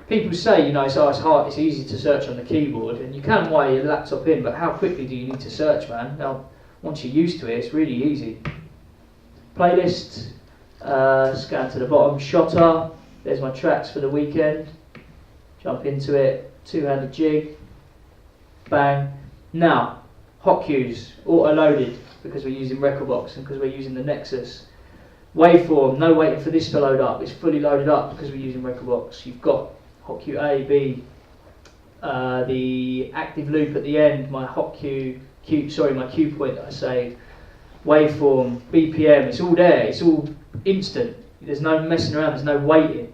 people say, you know, it's hard, it's easy to search on the keyboard, and you can wire your laptop in, but how quickly do you need to search, man? Now, once you're used to it, it's really easy. Playlist, scan to the bottom, Shotta, there's my tracks for the weekend, jump into it, two-handed jig, bang. Now, hot cues, auto-loaded, because we're using Rekordbox and because we're using the Nexus. Waveform, no waiting for this to load up, it's fully loaded up because we're using Rekordbox. You've got hot cue A, B, the active loop at the end, my hot cue, my cue point that I saved, waveform, BPM, it's all there, it's all instant. There's no messing around, there's no waiting.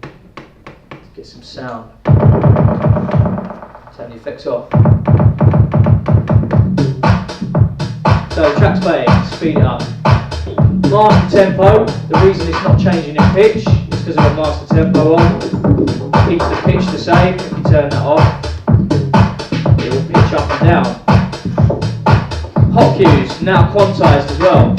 Let's get some sound. Turn the effects off. So track's playing, speed it up. Master tempo, the reason it's not changing in pitch is because of a master tempo on. Keeps the pitch the same. If you turn that off, it will pitch up and down. Hot cues, now quantized as well.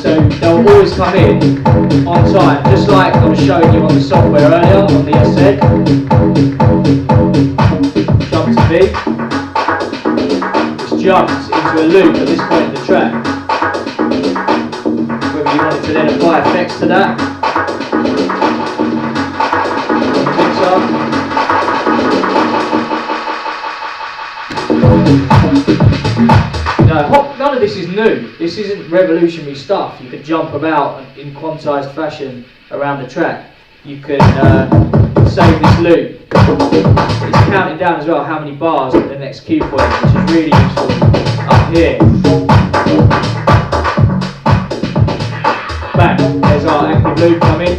So they'll always come in on time, just like I was showing you on the software earlier, on the SZ. Jump to B. It's jumped into a loop at this point in the track. You wanted to then apply effects to that. No, none of this is new. This isn't revolutionary stuff. You can jump about in quantized fashion around the track. You can save this loop. It's counting down as well how many bars at the next cue point, which is really useful up here. Bang, there's our active loop coming.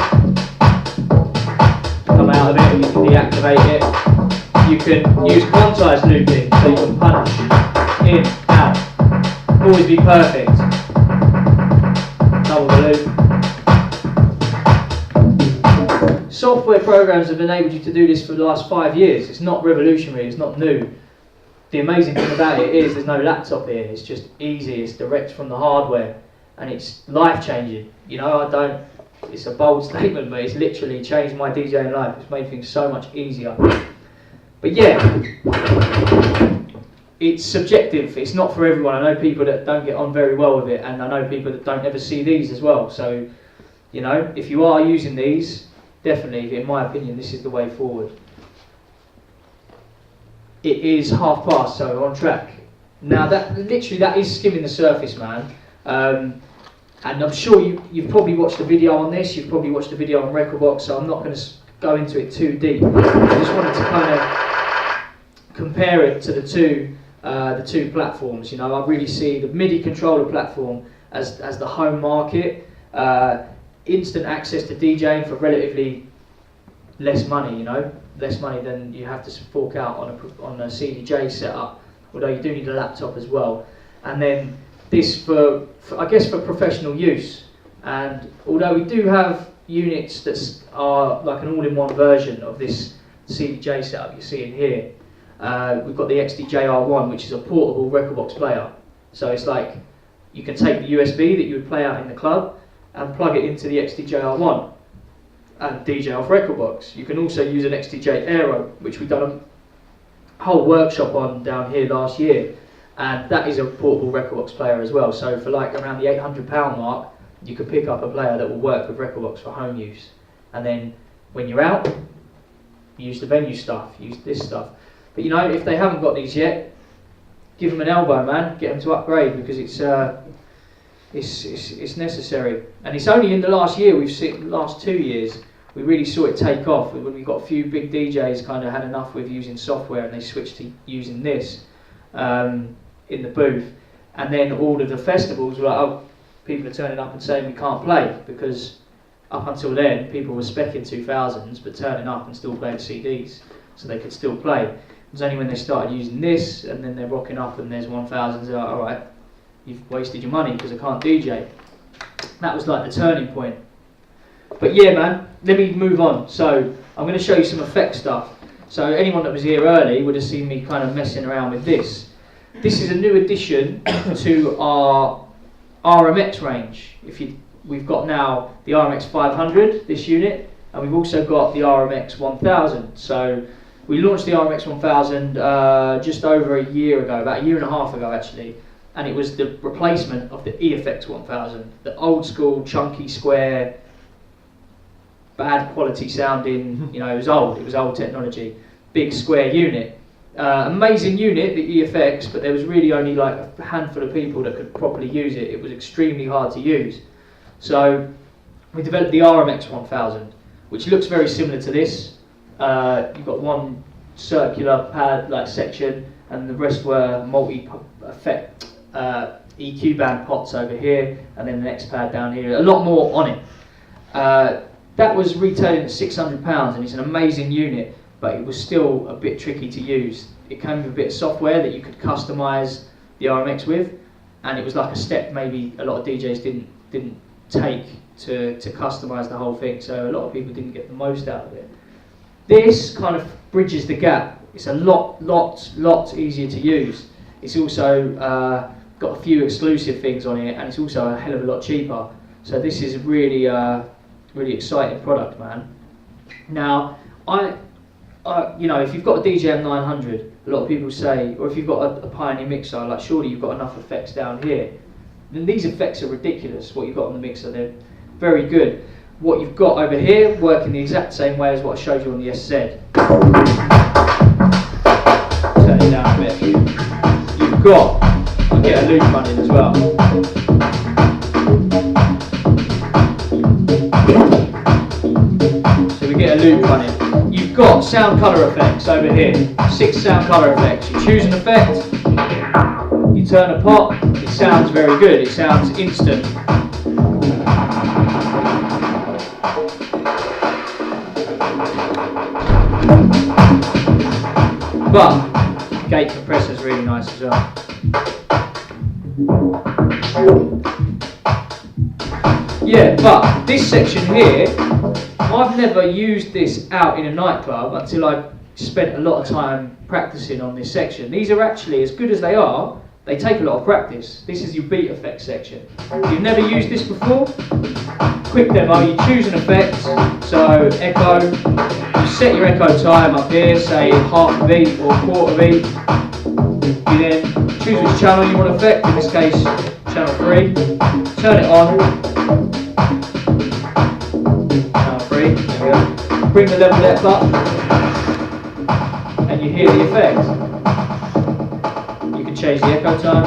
Come out of it, you can deactivate it. You can use quantized looping, so you can punch in, out. Always be perfect. Double the loop. Software programs have enabled you to do this for the last 5 years. It's not revolutionary, it's not new. The amazing thing about it is there's no laptop here, it's just easy, it's direct from the hardware. And it's life-changing, you know, it's a bold statement, but it's literally changed my DJing life. It's made things so much easier. But yeah, it's subjective, it's not for everyone. I know people that don't get on very well with it, and I know people that don't ever see these as well. So, you know, if you are using these, definitely, in my opinion, this is the way forward. It is past, so we're on track. Now, that is skimming the surface, man. And I'm sure you've probably watched a video on this, you've probably watched a video on Rekordbox, so I'm not going to go into it too deep. I just wanted to kind of compare it to the two platforms. You know, I really see the MIDI controller platform as the home market, instant access to DJing for relatively less money, you know, less money than you have to fork out on a CDJ setup, although you do need a laptop as well. And then this for I guess for professional use, and although we do have units that are like an all-in-one version of this CDJ setup you're seeing here, we've got the XDJ-R1, which is a portable Rekordbox player. So it's like you can take the USB that you would play out in the club and plug it into the XDJ-R1 and DJ off Rekordbox. You can also use an XDJ Aero, which we've done a whole workshop on down here last year. And that is a portable Rekordbox player as well. So for like around the £800 mark, you could pick up a player that will work with Rekordbox for home use. And then when you're out, use the venue stuff, use this stuff. But you know, if they haven't got these yet, give them an elbow, man. Get them to upgrade, because it's necessary. And it's only in the last year, last 2 years, we really saw it take off. When we got a few big DJs kind of had enough with using software, and they switched to using this. In the booth, and then all of the festivals were like, oh, people are turning up and saying we can't play, because up until then people were specking 2000s but turning up and still playing CDs, so they could still play. It was only when they started using this, and then they're rocking up and there's 1000s, they're like, alright, you've wasted your money because I can't DJ. That was like the turning point. But yeah, man, let me move on. So I'm going to show you some effect stuff. So anyone that was here early would have seen me kind of messing around with this. This is a new addition to our RMX range. We've got now the RMX 500, this unit, and we've also got the RMX 1000. So we launched the RMX 1000 just over a year ago, about a year and a half ago actually, and it was the replacement of the EFX 1000, the old school, chunky, square, bad quality sounding, you know, it was old technology, big square unit. Amazing unit, the EFX, but there was really only like a handful of people that could properly use it. It was extremely hard to use. So we developed the RMX 1000, which looks very similar to this. You've got one circular pad like section, and the rest were multi-effect EQ band pots over here, and then the next pad down here. A lot more on it. That was retailing at £600, and it's an amazing unit, but it was still a bit tricky to use. It came with a bit of software that you could customise the RMX with, and it was like a step maybe a lot of DJs didn't take to customise the whole thing, so a lot of people didn't get the most out of it. This kind of bridges the gap. It's a lot easier to use. It's also got a few exclusive things on it, and it's also a hell of a lot cheaper. So this is a really exciting product, man. Now, you know, if you've got a DJM 900, a lot of people say, or if you've got a Pioneer mixer, like surely you've got enough effects down here. Then these effects are ridiculous, what you've got on the mixer. They're very good. What you've got over here work in the exact same way as what I showed you on the SZ. Turn it down a bit. You've got, I'll get a loop running as well. So we get a loop running. You've got sound colour effects over here. 6 sound colour effects. You choose an effect, you turn a pot, it sounds very good, it sounds instant. But gate compressor is really nice as well. Yeah, but this section here, I've never used this out in a nightclub until I spent a lot of time practicing on this section. These are actually, as good as they are, they take a lot of practice. This is your beat effect section. If you've never used this before, quick demo, you choose an effect, so echo, you set your echo time up here, say half a beat or quarter beat. You then choose which channel you want to affect, in this case channel 3, turn it on, channel 3, there we go. Bring the level depth up, and you hear the effect. You can change the echo time.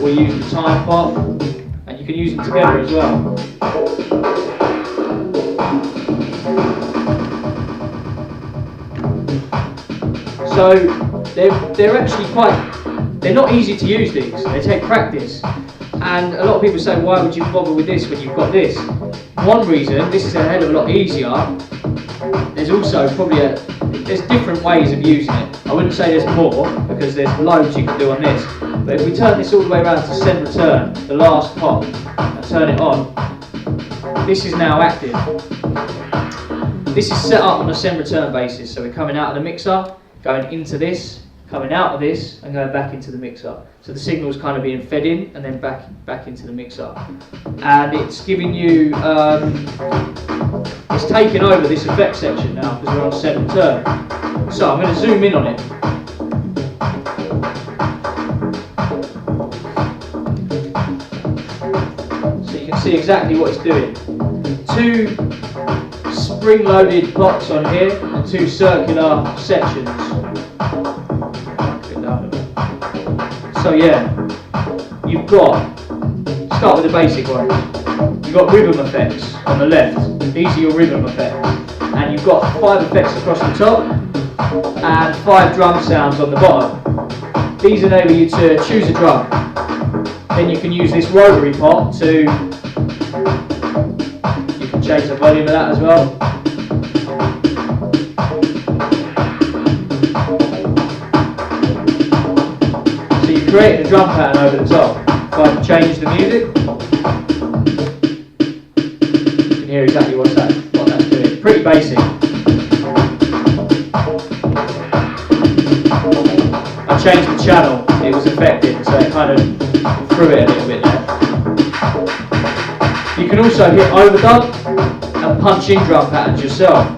Or use the time pot, and you can use them together as well. So they're actually they're not easy to use, these, they take practice. And a lot of people say, why would you bother with this when you've got this? One reason, this is a hell of a lot easier. There's also there's different ways of using it. I wouldn't say there's more, because there's loads you can do on this. But if we turn this all the way around to send return, the last pop, and turn it on, this is now active. This is set up on a send return basis, so we're coming out of the mixer, going into this, coming out of this, and going back into the mixer. So the signal's kind of being fed in, and then back into the mixer. And it's giving you, it's taking over this effect section now, because we're on send return. So I'm going to zoom in on it. See exactly what it's doing. 2 spring-loaded blocks on here and 2 circular sections. So yeah, you've got, start with the basic ones. You've got rhythm effects on the left. These are your rhythm effects. And you've got 5 effects across the top and 5 drum sounds on the bottom. These enable you to choose a drum. Then you can use this rotary pot to, you can change the volume of that as well. So you create a drum pattern over the top. If I change the music, you can hear exactly what that's doing. Pretty basic. I changed the channel, it was affected, so it kind of threw it a little bit there. can also hit overdub and punch in drum patterns yourself.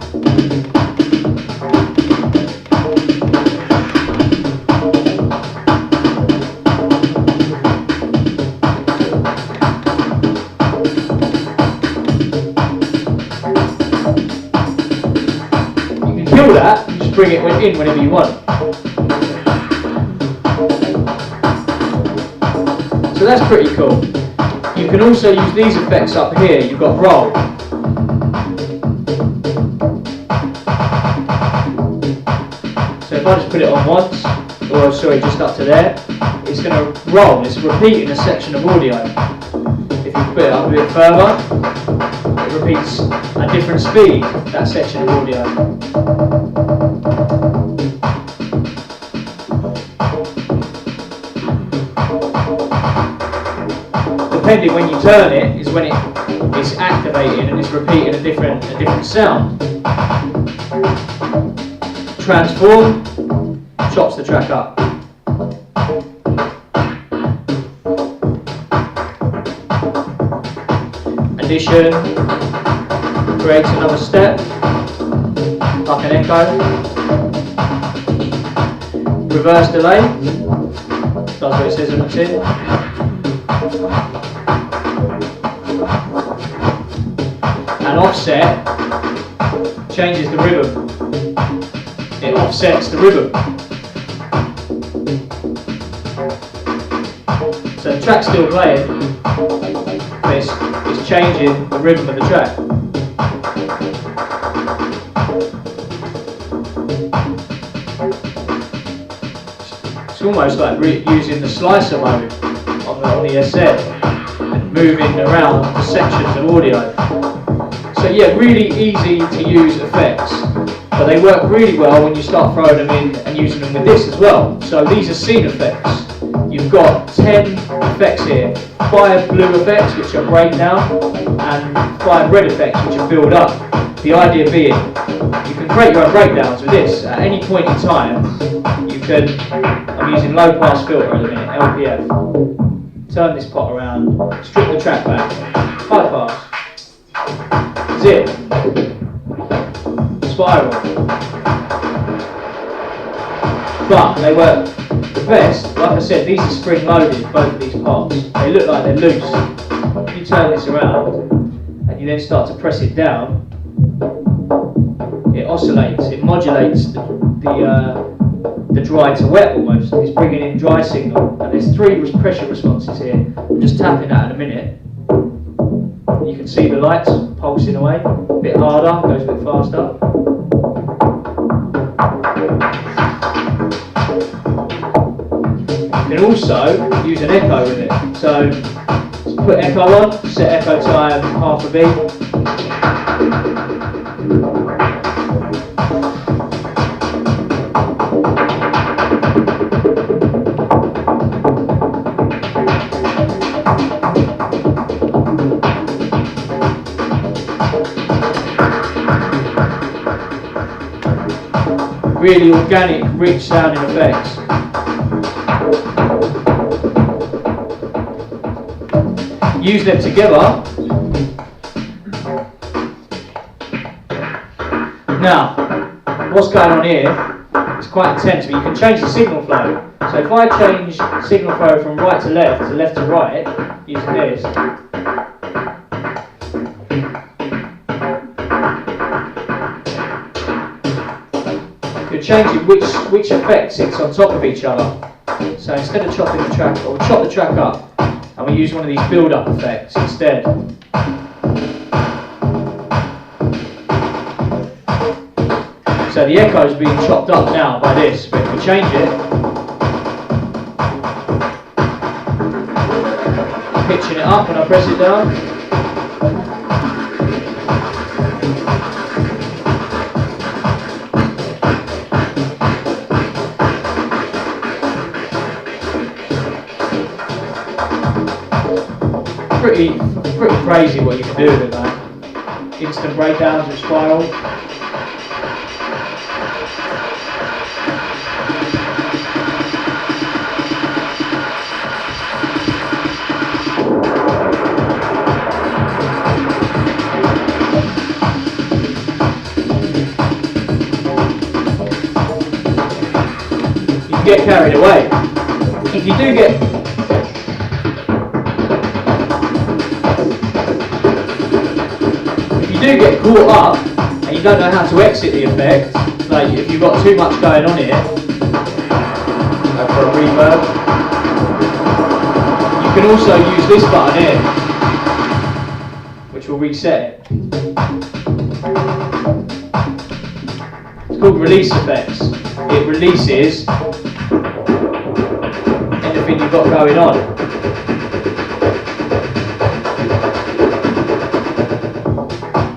You can kill that and just bring it in whenever you want. So that's pretty cool. You can also use these effects up here. You've got roll. So if I just put it on once, or sorry, just up to there, it's going to roll. It's repeating a section of audio. If you put it up a bit further, it repeats at a different speed, that section of audio. Depending when you turn it, is when it's activating and it's repeating a different sound. Transform chops the track up. Addition creates another step, like an echo. Reverse delay does what it says on the tin. And offset changes the rhythm. It offsets the rhythm. So the track's still playing, but it's changing the rhythm of the track. It's almost like using the slicer mode on the SZ and moving around the sections of audio. So yeah, really easy to use effects, but they work really well when you start throwing them in and using them with this as well. So these are scene effects. You've got 10 effects here, 5 blue effects which are breakdown and 5 red effects which are build up. The idea being, you can create your own breakdowns with this at any point in time. You can, I'm using low pass filter at the minute, LPF. Turn this pot around, strip the track back, high pass. Zip, spiral, but they work the best. Like I said, these are spring loaded, both of these parts. They look like they're loose. You turn this around and you then start to press it down, it oscillates, it modulates the dry to wet almost. It's bringing in dry signal, and there's 3 pressure responses here. I'm just tapping that in a minute. You can see the lights pulsing away, a bit harder, goes a bit faster. You can also use an echo with it. So let's put echo on, set echo time half a beat. Really organic, rich sounding effects. Use them together. Now, what's going on here is quite intense, but you can change the signal flow. So if I change signal flow from right to left to right, using this, you're changing which effect sits on top of each other. So instead of chopping the track, or we'll chop the track up, and we use one of these build-up effects instead. So the echo is being chopped up now by this, but if we change it, pitching it up when I press it down. Pretty crazy what you can do with it, man. Instant breakdowns with spiral. can get carried away. If you do get caught up and you don't know how to exit the effect, like if you've got too much going on here, for a reverb, you can also use this button here, which will reset it. It's called release effects. It releases anything you've got going on.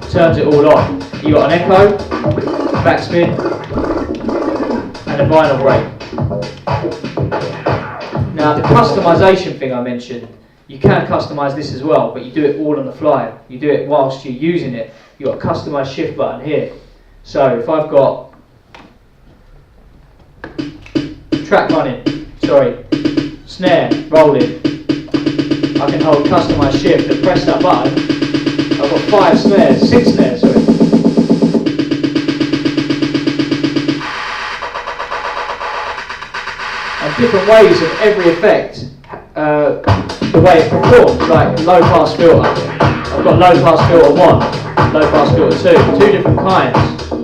Turns it all on. You've got an echo, backspin, and a vinyl break. Now the customization thing I mentioned, you can customize this as well, but you do it all on the fly. You do it whilst you're using it. You've got a customized shift button here. So if I've got track running, snare rolling, I can hold customize shift and press that button. I've got 6 snares, And different ways of every effect, the way it performs, like low pass filter. I've got low pass filter 1, low pass filter 2 different kinds. A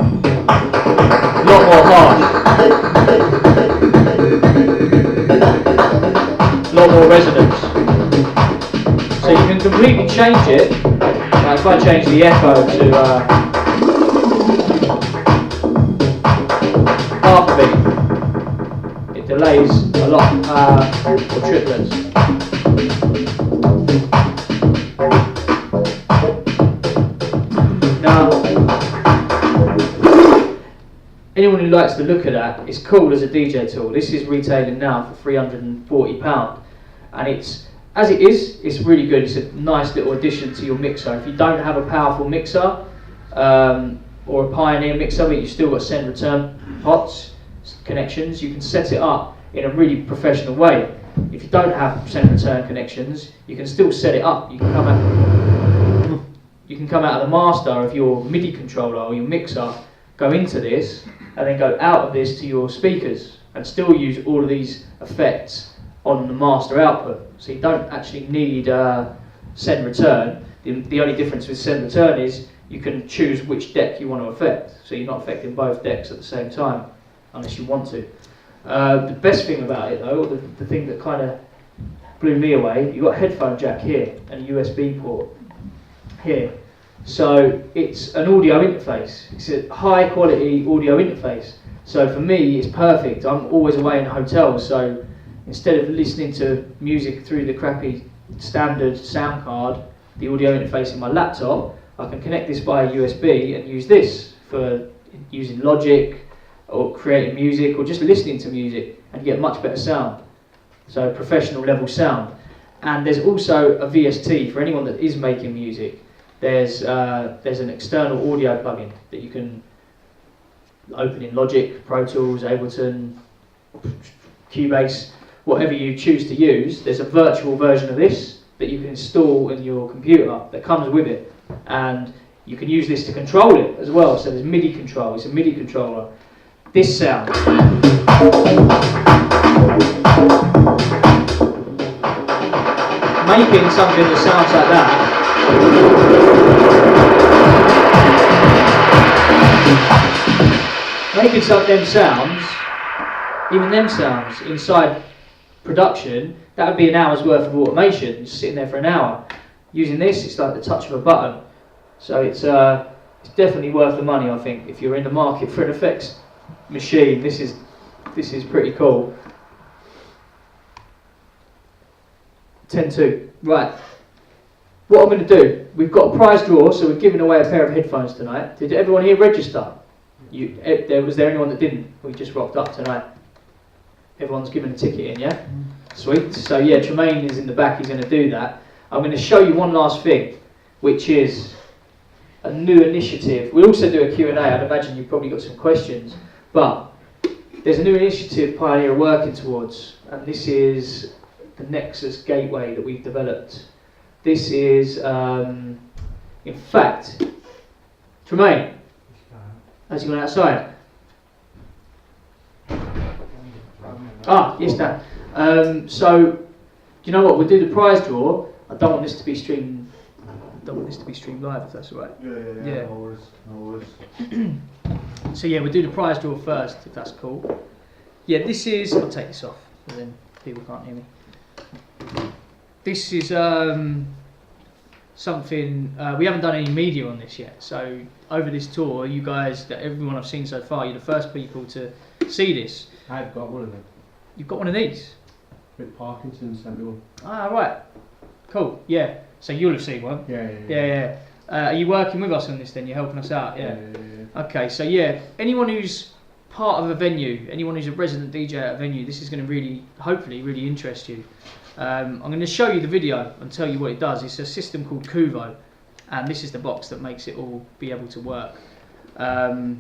lot more harsh. A lot more resonance. So you can completely change it. If I change the echo to half a beat, it delays a lot, or triplets. Now, anyone who likes the look of that, it's cool as a DJ tool. This is retailing now for £340, and as it is, it's really good. It's a nice little addition to your mixer. If you don't have a powerful mixer or a Pioneer mixer, but you've still got send return pots, connections, you can set it up in a really professional way. If you don't have send return connections, you can still set it up. You can come out of the master of your MIDI controller or your mixer, go into this, and then go out of this to your speakers, and still use all of these effects on the master output. So you don't actually need send return. The only difference with send return is you can choose which deck you want to affect. So you're not affecting both decks at the same time, unless you want to. The best thing about it though, the thing that kind of blew me away, you've got a headphone jack here and a USB port here. So it's an audio interface. It's a high quality audio interface. So for me, it's perfect. I'm always away in hotels, so instead of listening to music through the crappy standard sound card, the audio interface in my laptop, I can connect this via USB and use this for using Logic or creating music or just listening to music and get much better sound. So professional level sound. And there's also a VST for anyone that is making music. There's an external audio plugin that you can open in Logic, Pro Tools, Ableton, Cubase, whatever you choose to use. There's a virtual version of this that you can install in your computer that comes with it, and you can use this to control it as well. So there's MIDI control. It's a MIDI controller. This sound. Making something that sounds like that making some of them sounds, even them sounds inside production, that would be an hour's worth of automation, just sitting there for an hour. Using this, it's like the touch of a button. So it's definitely worth the money, I think, if you're in the market for an effects machine. This is pretty cool. 10-2. Right. What I'm going to do, we've got a prize draw, so we're giving away a pair of headphones tonight. Did everyone here register? Was there anyone that didn't? We just rocked up tonight. Everyone's given a ticket in, yeah? Sweet. So yeah, Tremaine is in the back, he's going to do that. I'm going to show you one last thing, which is a new initiative. We'll also do a Q&A. I'd imagine you've probably got some questions. But there's a new initiative Pioneer are working towards, and this is the Nexus Gateway that we've developed. This is, in fact, Tremaine, how's he going outside? Yes, Dan. So, do you know what? We'll do the prize draw. I don't want this to be streamed. Live, if that's all right. Yeah. No worries. So yeah, we'll do the prize draw first, if that's cool. Yeah, this is. I'll take this off, so then people can't hear me. This is something we haven't done any media on this yet. So over this tour, you guys, everyone I've seen so far, you're the first people to see this. I've got one of them. You've got one of these. With Parkinson's sent me one. Right. Cool. Yeah. So you'll have seen one. Yeah. Are you working with us on this then? You're helping us out? Yeah. Okay. So yeah, anyone who's part of a venue, anyone who's a resident DJ at a venue, this is going to hopefully really interest you. I'm going to show you the video and tell you what it does. It's a system called Kuvo, and this is the box that makes it all be able to work. I'll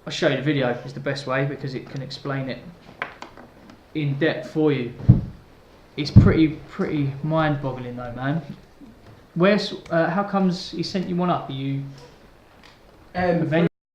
show you the video. It's the best way because it can explain it in depth for you. It's pretty mind-boggling though, man. How comes he sent you one up? Are you?